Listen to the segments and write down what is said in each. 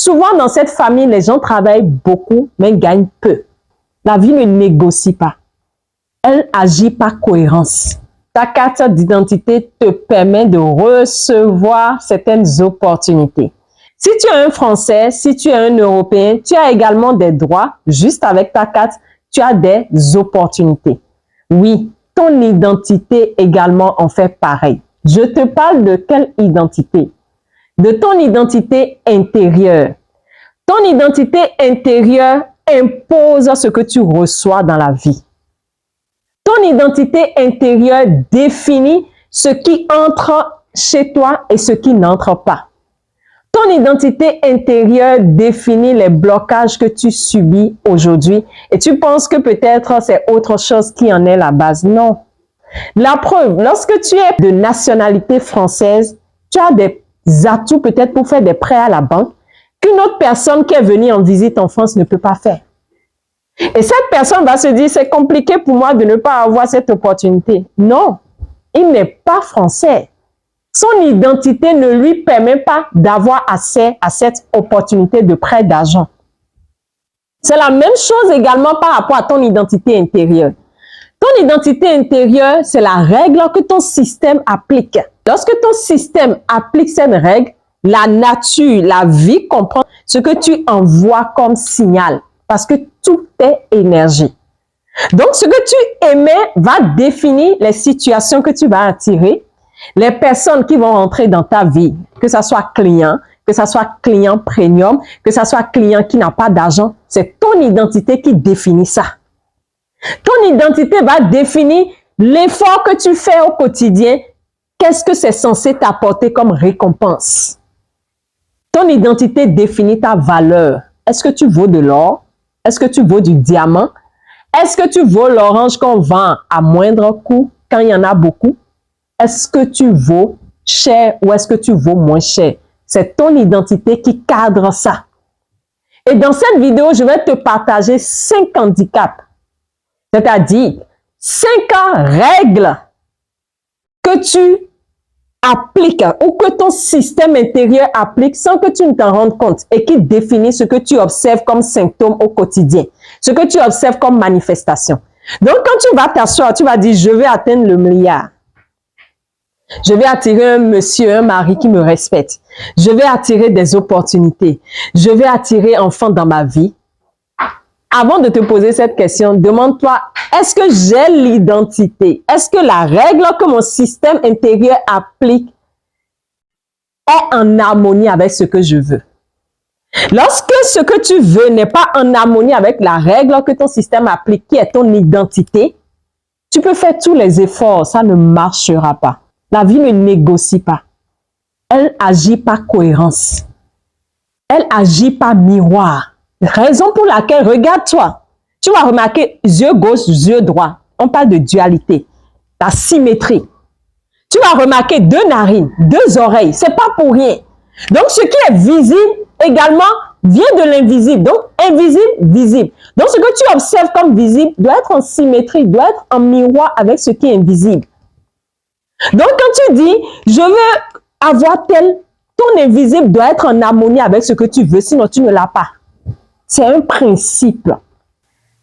Souvent, dans cette famille, les gens travaillent beaucoup, mais gagnent peu. La vie ne négocie pas. Elle agit par cohérence. Ta carte d'identité te permet de recevoir certaines opportunités. Si tu es un Français, si tu es un Européen, tu as également des droits. Juste avec ta carte, tu as des opportunités. Oui, ton identité également en fait pareil. Je te parle de quelle identité? De ton identité intérieure. Ton identité intérieure impose ce que tu reçois dans la vie. Ton identité intérieure définit ce qui entre chez toi et ce qui n'entre pas. Ton identité intérieure définit les blocages que tu subis aujourd'hui et tu penses que peut-être c'est autre chose qui en est la base. Non. La preuve, lorsque tu es de nationalité française, tu as des atouts peut-être pour faire des prêts à la banque qu'une autre personne qui est venue en visite en France ne peut pas faire. Et cette personne va se dire, c'est compliqué pour moi de ne pas avoir cette opportunité. Non, il n'est pas français. Son identité ne lui permet pas d'avoir accès à cette opportunité de prêt d'argent. C'est la même chose également par rapport à ton identité intérieure. Ton identité intérieure, c'est la règle que ton système applique. Lorsque ton système applique cette règle, la nature, la vie comprend ce que tu envoies comme signal. Parce que tout est énergie. Donc, ce que tu émets va définir les situations que tu vas attirer, les personnes qui vont entrer dans ta vie, que ce soit client, que ce soit client premium, que ce soit client qui n'a pas d'argent. C'est ton identité qui définit ça. Ton identité va définir l'effort que tu fais au quotidien. Qu'est-ce que c'est censé t'apporter comme récompense? Ton identité définit ta valeur. Est-ce que tu vaux de l'or? Est-ce que tu vaux du diamant? Est-ce que tu vaux l'orange qu'on vend à moindre coût quand il y en a beaucoup? Est-ce que tu vaux cher ou est-ce que tu vaux moins cher? C'est ton identité qui cadre ça. Et dans cette vidéo, je vais te partager 5 handicaps. C'est-à-dire 5 règles que tu appliques ou que ton système intérieur applique sans que tu ne t'en rendes compte et qui définit ce que tu observes comme symptômes au quotidien, ce que tu observes comme manifestation. Donc, quand tu vas t'asseoir, tu vas dire, je vais atteindre le milliard. Je vais attirer un monsieur, un mari qui me respecte. Je vais attirer des opportunités. Je vais attirer enfants dans ma vie. Avant de te poser cette question, demande-toi, est-ce que j'ai l'identité? Est-ce que la règle que mon système intérieur applique est en harmonie avec ce que je veux? Lorsque ce que tu veux n'est pas en harmonie avec la règle que ton système applique, qui est ton identité, tu peux faire tous les efforts, ça ne marchera pas. La vie ne négocie pas. Elle agit par cohérence. Elle agit par miroir. Raison pour laquelle, regarde-toi, tu vas remarquer yeux gauche, yeux droit. On parle de dualité, la symétrie. Tu vas remarquer 2 narines, 2 oreilles. C'est pas pour rien. Donc, ce qui est visible également vient de l'invisible. Donc, invisible, visible. Donc, ce que tu observes comme visible doit être en symétrie, doit être en miroir avec ce qui est invisible. Donc, quand tu dis, je veux avoir tel, ton invisible doit être en harmonie avec ce que tu veux, sinon tu ne l'as pas. C'est un principe.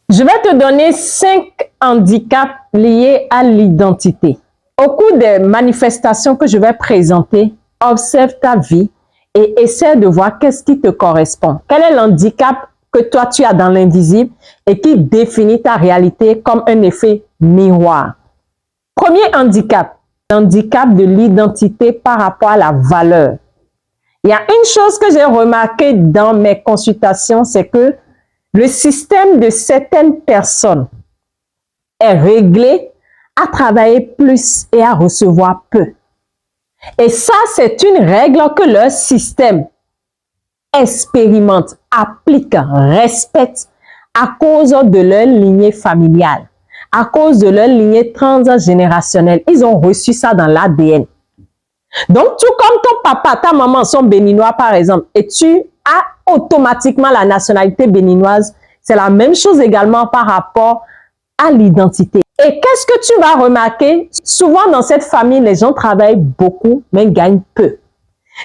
Je vais te donner 5 handicaps liés à l'identité. Au cours des manifestations que je vais présenter, observe ta vie et essaie de voir qu'est-ce qui te correspond. Quel est l'handicap que toi tu as dans l'invisible et qui définit ta réalité comme un effet miroir. Premier handicap, l'handicap de l'identité par rapport à la valeur. Il y a une chose que j'ai remarqué dans mes consultations, c'est que le système de certaines personnes est réglé à travailler plus et à recevoir peu. Et ça, c'est une règle que leur système expérimente, applique, respecte à cause de leur lignée familiale, à cause de leur lignée transgénérationnelle. Ils ont reçu ça dans l'ADN. Donc, tout comme ton papa, ta maman sont béninois, par exemple, et tu as automatiquement la nationalité béninoise, c'est la même chose également par rapport à l'identité. Et qu'est-ce que tu vas remarquer? Souvent, dans cette famille, les gens travaillent beaucoup, mais gagnent peu.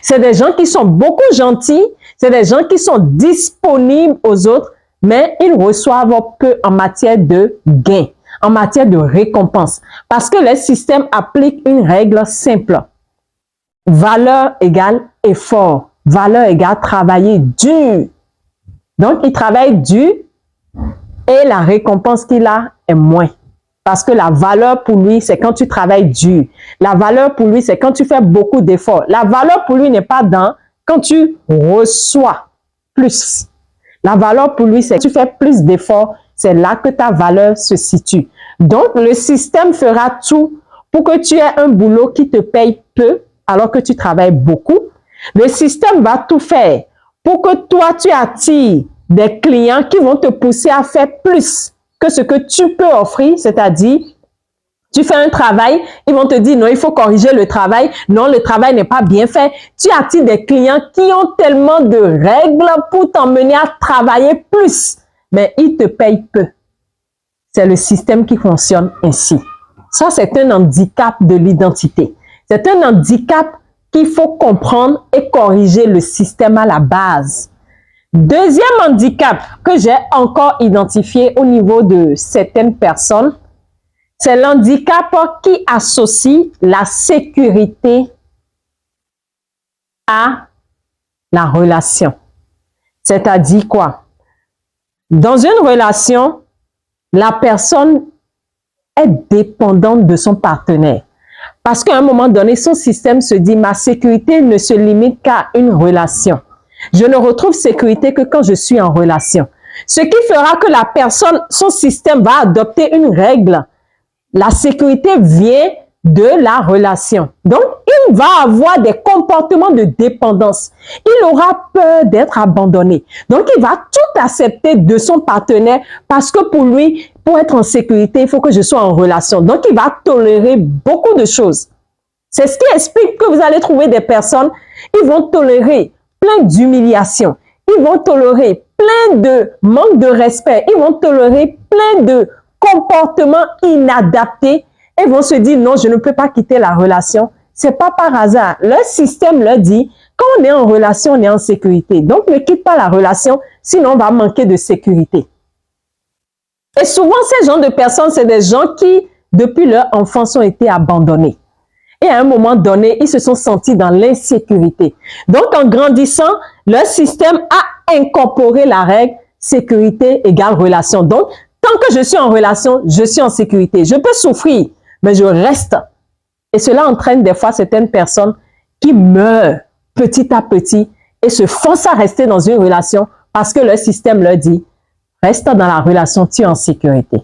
C'est des gens qui sont beaucoup gentils, C'est des gens qui sont disponibles aux autres, mais ils reçoivent peu en matière de gain, en matière de récompense. Parce que le système applique une règle simple. Valeur égale effort. Valeur égale travailler dur. Donc, il travaille dur et la récompense qu'il a est moins. Parce que la valeur pour lui, c'est quand tu travailles dur. La valeur pour lui, c'est quand tu fais beaucoup d'efforts. La valeur pour lui n'est pas dans quand tu reçois plus. La valeur pour lui, c'est que tu fais plus d'efforts. C'est là que ta valeur se situe. Donc, le système fera tout pour que tu aies un boulot qui te paye peu alors que tu travailles beaucoup. Le système va tout faire pour que toi, tu attires des clients qui vont te pousser à faire plus que ce que tu peux offrir, c'est-à-dire, tu fais un travail, ils vont te dire non, il faut corriger le travail, non, le travail n'est pas bien fait. Tu attires des clients qui ont tellement de règles pour t'emmener à travailler plus, mais ils te payent peu. C'est le système qui fonctionne ainsi. Ça, c'est un handicap de l'identité. C'est un handicap qu'il faut comprendre et corriger le système à la base. Deuxième handicap que j'ai encore identifié au niveau de certaines personnes, c'est l'handicap qui associe la sécurité à la relation. C'est-à-dire quoi? Dans une relation, la personne est dépendante de son partenaire. Parce qu'à un moment donné, son système se dit, ma sécurité ne se limite qu'à une relation. Je ne retrouve sécurité que quand je suis en relation. Ce qui fera que la personne, son système va adopter une règle. La sécurité vient de la relation. Donc, il va avoir des comportements de dépendance. Il aura peur d'être abandonné. Donc, il va tout accepter de son partenaire parce que pour lui, pour être en sécurité, il faut que je sois en relation. Donc, il va tolérer beaucoup de choses. C'est ce qui explique que vous allez trouver des personnes, ils vont tolérer plein d'humiliation. Ils vont tolérer plein de manque de respect. Ils vont tolérer plein de comportements inadaptés et vont se dire non, je ne peux pas quitter la relation. C'est pas par hasard. Le système leur dit, quand on est en relation, on est en sécurité. Donc, ne quitte pas la relation, sinon on va manquer de sécurité. Et souvent, ces genres de personnes, c'est des gens qui, depuis leur enfance, ont été abandonnés. Et à un moment donné, ils se sont sentis dans l'insécurité. Donc, en grandissant, leur système a incorporé la règle sécurité égale relation. Donc, tant que je suis en relation, je suis en sécurité. Je peux souffrir, mais je reste. Et cela entraîne des fois certaines personnes qui meurent petit à petit et se forcent à rester dans une relation parce que leur système leur dit, reste dans la relation, tu es en sécurité.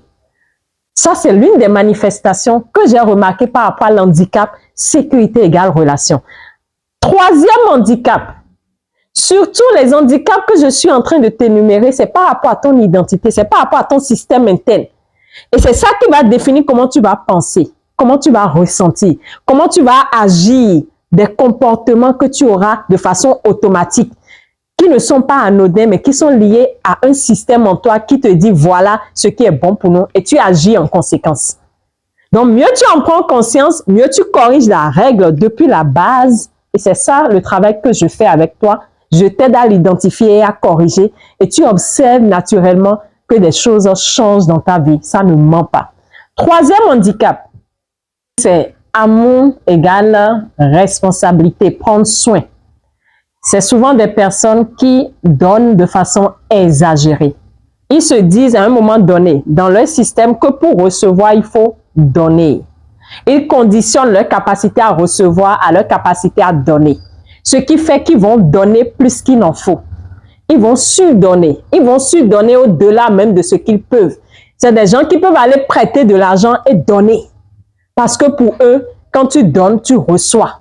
Ça, c'est l'une des manifestations que j'ai remarquées par rapport à l'handicap sécurité égale relation. Troisième handicap, surtout les handicaps que je suis en train de t'énumérer, c'est par rapport à ton identité, c'est par rapport à ton système interne. Et c'est ça qui va définir comment tu vas penser, comment tu vas ressentir, comment tu vas agir, des comportements que tu auras de façon automatique, qui ne sont pas anodins, mais qui sont liés à un système en toi qui te dit voilà ce qui est bon pour nous et tu agis en conséquence. Donc, mieux tu en prends conscience, mieux tu corriges la règle depuis la base. Et c'est ça le travail que je fais avec toi. Je t'aide à l'identifier et à corriger. Et tu observes naturellement que des choses changent dans ta vie. Ça ne ment pas. Troisième handicap, c'est amour égale responsabilité, prendre soin. C'est souvent des personnes qui donnent de façon exagérée. Ils se disent à un moment donné, dans leur système, que pour recevoir, il faut donner. Ils conditionnent leur capacité à recevoir à leur capacité à donner. Ce qui fait qu'ils vont donner plus qu'il n'en faut. Ils vont surdonner. Ils vont surdonner au-delà même de ce qu'ils peuvent. C'est des gens qui peuvent aller prêter de l'argent et donner. Parce que pour eux, quand tu donnes, tu reçois.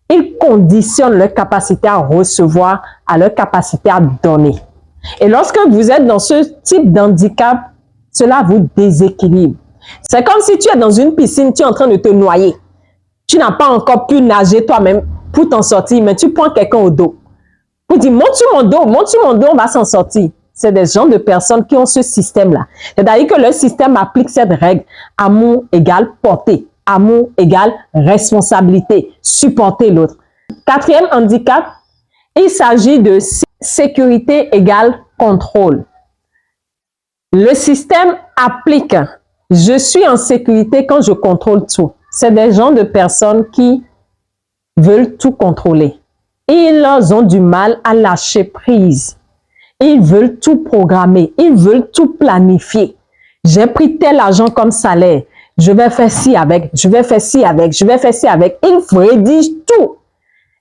Ils conditionnent leur capacité à recevoir à leur capacité à donner. Et lorsque vous êtes dans ce type d'handicap, cela vous déséquilibre. C'est comme si tu es dans une piscine, tu es en train de te noyer. Tu n'as pas encore pu nager toi-même pour t'en sortir, mais tu prends quelqu'un au dos. Pour dire, monte sur mon dos, on va s'en sortir. C'est des gens de personnes qui ont ce système-là. C'est-à-dire que leur système applique cette règle. Amour égale portée. Amour égale responsabilité. Supporter l'autre. Quatrième handicap, Il s'agit de sécurité égale contrôle. Le système applique. Je suis en sécurité quand je contrôle tout. C'est des gens de personnes qui veulent tout contrôler. Ils ont du mal à lâcher prise. Ils veulent tout programmer. Ils veulent tout planifier. J'ai pris tel argent comme salaire. Je vais faire ci avec, je vais faire ci avec, je vais faire ci avec. Ils rédigent tout.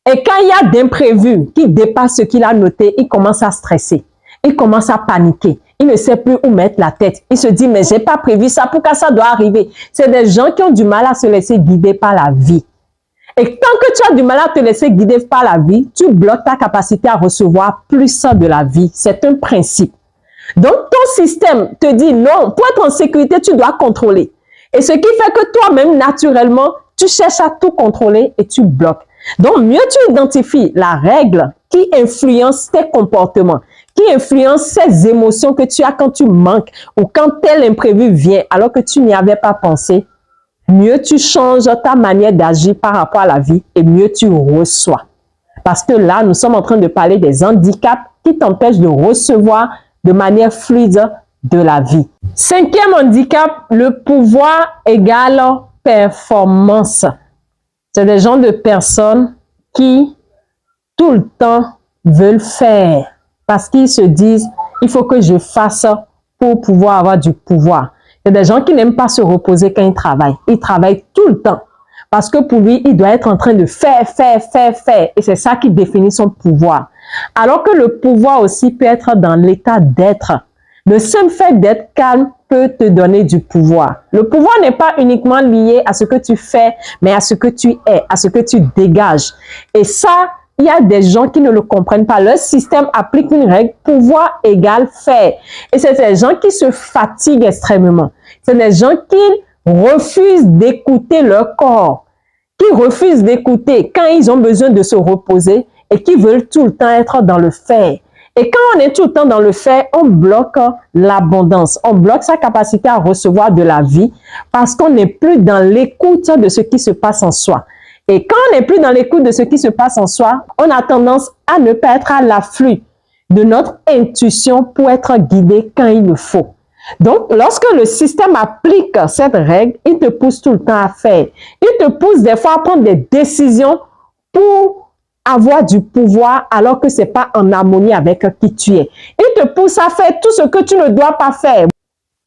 Et quand il y a d'imprévus qui dépassent ce qu'il a noté, il commence à stresser. Il commence à paniquer. Il ne sait plus où mettre la tête. Il se dit, mais j'ai pas prévu ça. Pourquoi ça doit arriver? C'est des gens qui ont du mal à se laisser guider par la vie. Et tant que tu as du mal à te laisser guider par la vie, tu bloques ta capacité à recevoir plus de la vie. C'est un principe. Donc, ton système te dit non, pour être en sécurité, tu dois contrôler. Et ce qui fait que toi-même, naturellement, tu cherches à tout contrôler et tu bloques. Donc, mieux tu identifies la règle qui influence tes comportements, qui influence ces émotions que tu as quand tu manques ou quand tel imprévu vient alors que tu n'y avais pas pensé, mieux tu changes ta manière d'agir par rapport à la vie et mieux tu reçois. Parce que là, nous sommes en train de parler des handicaps qui t'empêchent de recevoir de manière fluide de la vie. Cinquième handicap, le pouvoir égale performance. C'est des gens de personnes qui, tout le temps, veulent faire. Parce qu'ils se disent, il faut que je fasse pour pouvoir avoir du pouvoir. C'est des gens qui n'aiment pas se reposer quand ils travaillent. Ils travaillent tout le temps. Parce que pour lui, il doit être en train de faire. Et c'est ça qui définit son pouvoir. Alors que le pouvoir aussi peut être dans l'état d'être. Le seul fait d'être calme peut te donner du pouvoir. Le pouvoir n'est pas uniquement lié à ce que tu fais, mais à ce que tu es, à ce que tu dégages. Et ça, il y a des gens qui ne le comprennent pas. Leur système applique une règle, pouvoir égale faire. Et c'est des gens qui se fatiguent extrêmement. C'est des gens qui refusent d'écouter leur corps, qui refusent d'écouter quand ils ont besoin de se reposer et qui veulent tout le temps être dans le faire. Et quand on est tout le temps dans le faire, on bloque l'abondance, on bloque sa capacité à recevoir de la vie parce qu'on n'est plus dans l'écoute de ce qui se passe en soi. Et quand on n'est plus dans l'écoute de ce qui se passe en soi, on a tendance à ne pas être à l'afflux de notre intuition pour être guidé quand il le faut. Donc, lorsque le système applique cette règle, il te pousse tout le temps à faire. Il te pousse des fois à prendre des décisions pour avoir du pouvoir alors que c'est pas en harmonie avec qui tu es. Il te pousse à faire tout ce que tu ne dois pas faire.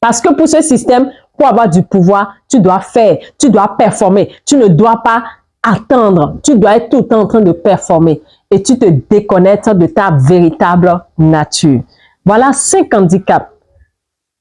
Parce que pour ce système, pour avoir du pouvoir, tu dois faire, tu dois performer. Tu ne dois pas attendre. Tu dois être tout le temps en train de performer. Et tu te déconnectes de ta véritable nature. Voilà 5 handicaps.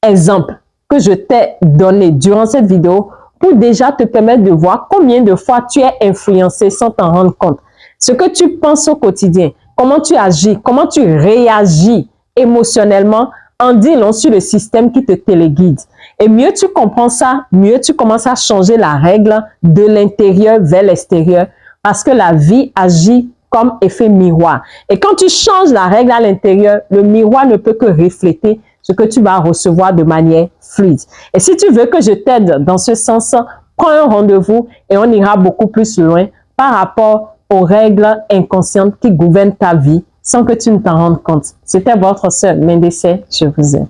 Exemple que je t'ai donné durant cette vidéo pour déjà te permettre de voir combien de fois tu es influencé sans t'en rendre compte. Ce que tu penses au quotidien, comment tu agis, comment tu réagis émotionnellement, en dit long sur le système qui te téléguide. Et mieux tu comprends ça, mieux tu commences à changer la règle de l'intérieur vers l'extérieur parce que la vie agit comme effet miroir. Et quand tu changes la règle à l'intérieur, le miroir ne peut que refléter ce que tu vas recevoir de manière fluide. Et si tu veux que je t'aide dans ce sens, prends un rendez-vous et on ira beaucoup plus loin par rapport aux règles inconscientes qui gouvernent ta vie sans que tu ne t'en rendes compte. C'était votre sœur Mendes, je vous aime.